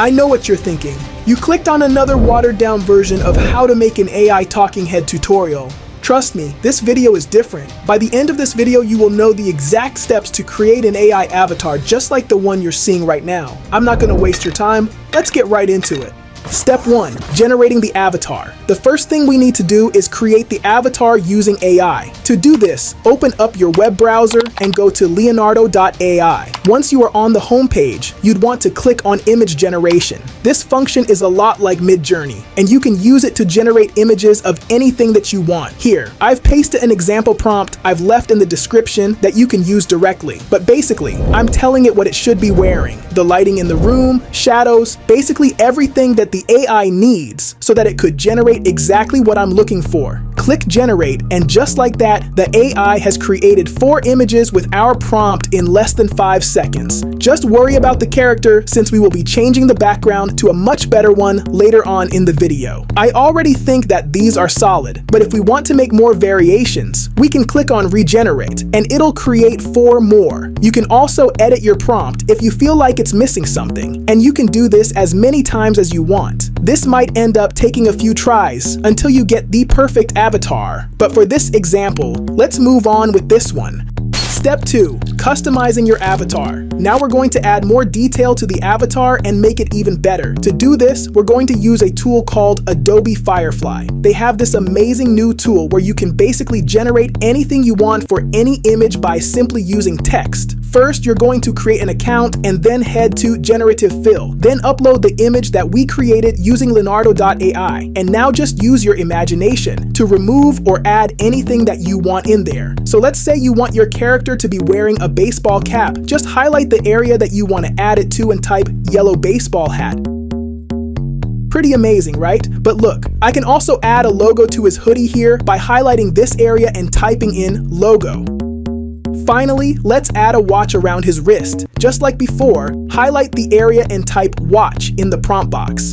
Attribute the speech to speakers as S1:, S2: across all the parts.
S1: I know what you're thinking. You clicked on another watered-down version of how to make an AI talking head tutorial. Trust me, this video is different. By the end of this video, you will know the exact steps to create an AI avatar just like the one you're seeing right now. I'm not gonna waste your time. Let's get right into it. Step 1. Generating the avatar. The first thing we need to do is create the avatar using AI. To do this, open up your web browser and go to leonardo.ai. Once you are on the home page, you'd want to click on image generation. This function is a lot like Midjourney, and you can use it to generate images of anything that you want. Here, I've pasted an example prompt I've left in the description that you can use directly. But basically, I'm telling it what it should be wearing. The lighting in the room, shadows, basically everything that the AI needs so that it could generate exactly what I'm looking for. Click generate, and just like that, the AI has created 4 images with our prompt in less than 5 seconds. Just worry about the character since we will be changing the background to a much better one later on in the video. I already think that these are solid, but if we want to make more variations, we can click on regenerate and it'll create 4 more. You can also edit your prompt if you feel like it's missing something, and you can do this as many times as you want. This might end up taking a few tries until you get the perfect avatar. But for this example, let's move on with this one. Step 2. Customizing your avatar. Now we're going to add more detail to the avatar and make it even better. To do this, we're going to use a tool called Adobe Firefly. They have this amazing new tool where you can basically generate anything you want for any image by simply using text. First, you're going to create an account and then head to Generative Fill. Then upload the image that we created using leonardo.ai. And now just use your imagination to remove or add anything that you want in there. So let's say you want your character to be wearing a baseball cap. Just highlight the area that you want to add it to and type yellow baseball hat. Pretty amazing, right? But look, I can also add a logo to his hoodie here by highlighting this area and typing in logo. Finally, let's add a watch around his wrist. Just like before, highlight the area and type watch in the prompt box.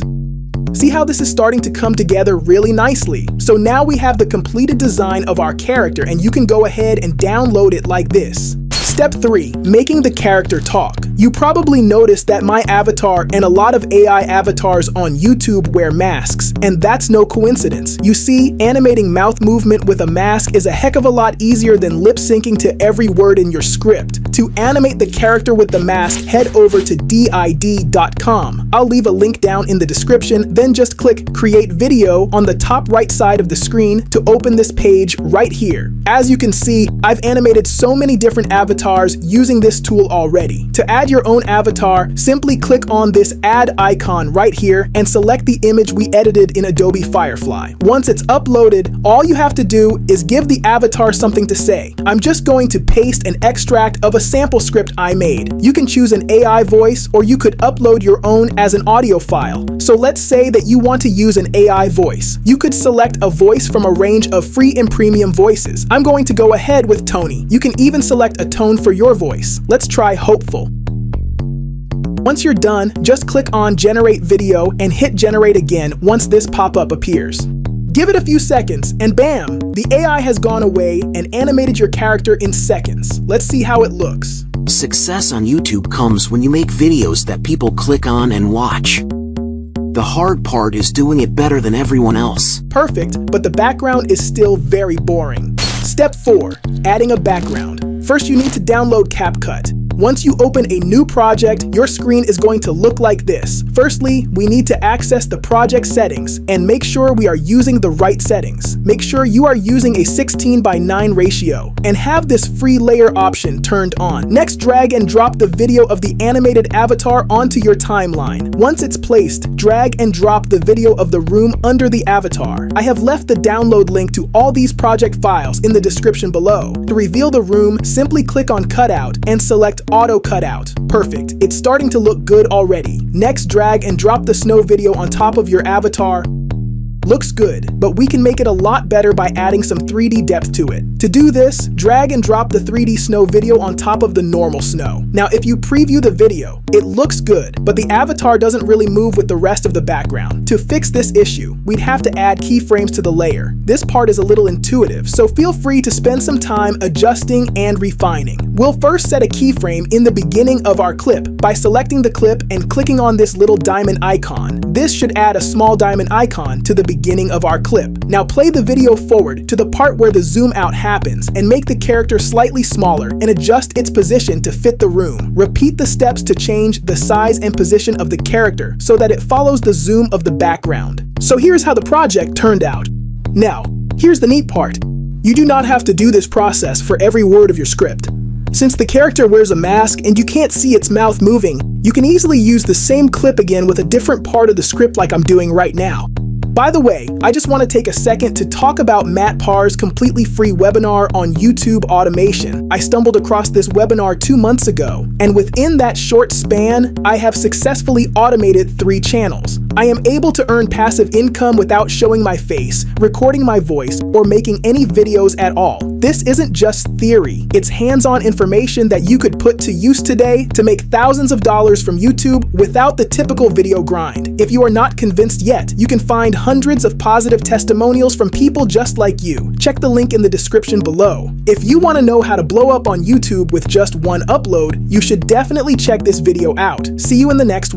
S1: See how this is starting to come together really nicely? So now we have the completed design of our character, and you can go ahead and download it like this. Step 3. Making the character talk. You probably noticed that my avatar and a lot of AI avatars on YouTube wear masks, and that's no coincidence. You see, animating mouth movement with a mask is a heck of a lot easier than lip syncing to every word in your script. To animate the character with the mask, head over to did.com. I'll leave a link down in the description, then just click Create Video on the top right side of the screen to open this page right here. As you can see, I've animated so many different avatars using this tool already. To add your own avatar, simply click on this add icon right here and select the image we edited in Adobe Firefly. Once it's uploaded, all you have to do is give the avatar something to say. I'm just going to paste an extract of a sample script I made. You can choose an AI voice, or you could upload your own as an audio file. So let's say that you want to use an AI voice. You could select a voice from a range of free and premium voices. I'm going to go ahead with Tony. You can even select a tone for your voice. Let's try hopeful. Once you're done, just click on Generate Video and hit Generate again once this pop-up appears. Give it a few seconds and bam! The AI has gone away and animated your character in seconds. Let's see how it looks.
S2: Success on YouTube comes when you make videos that people click on and watch. The hard part is doing it better than everyone else.
S1: Perfect, but the background is still very boring. Step 4. Adding a background. First, you need to download CapCut. Once you open a new project, your screen is going to look like this. Firstly, we need to access the project settings and make sure we are using the right settings. Make sure you are using a 16:9 ratio and have this free layer option turned on. Next, drag and drop the video of the animated avatar onto your timeline. Once it's placed, drag and drop the video of the room under the avatar. I have left the download link to all these project files in the description below. To reveal the room, simply click on Cutout and select Auto Cutout. Perfect. It's starting to look good already. Next, drag and drop the snow video on top of your avatar. Looks good, but we can make it a lot better by adding some 3D depth to it. To do this, drag and drop the 3D snow video on top of the normal snow. Now, if you preview the video, it looks good, but the avatar doesn't really move with the rest of the background. To fix this issue, we'd have to add keyframes to the layer. This part is a little intuitive, so feel free to spend some time adjusting and refining. We'll first set a keyframe in the beginning of our clip by selecting the clip and clicking on this little diamond icon. This should add a small diamond icon to the beginning of our clip. Now play the video forward to the part where the zoom out happens and make the character slightly smaller and adjust its position to fit the room. Repeat the steps to change the size and position of the character so that it follows the zoom of the background. So here's how the project turned out. Now, here's the neat part. You do not have to do this process for every word of your script. Since the character wears a mask and you can't see its mouth moving, you can easily use the same clip again with a different part of the script like I'm doing right now. By the way, I just want to take a second to talk about Matt Parr's completely free webinar on YouTube automation. I stumbled across this webinar 2 months ago, and within that short span, I have successfully automated 3 channels. I am able to earn passive income without showing my face, recording my voice, or making any videos at all. This isn't just theory, it's hands-on information that you could put to use today to make thousands of dollars from YouTube without the typical video grind. If you are not convinced yet, you can find hundreds of positive testimonials from people just like you. Check the link in the description below. If you want to know how to blow up on YouTube with just one upload, you should definitely check this video out. See you in the next one.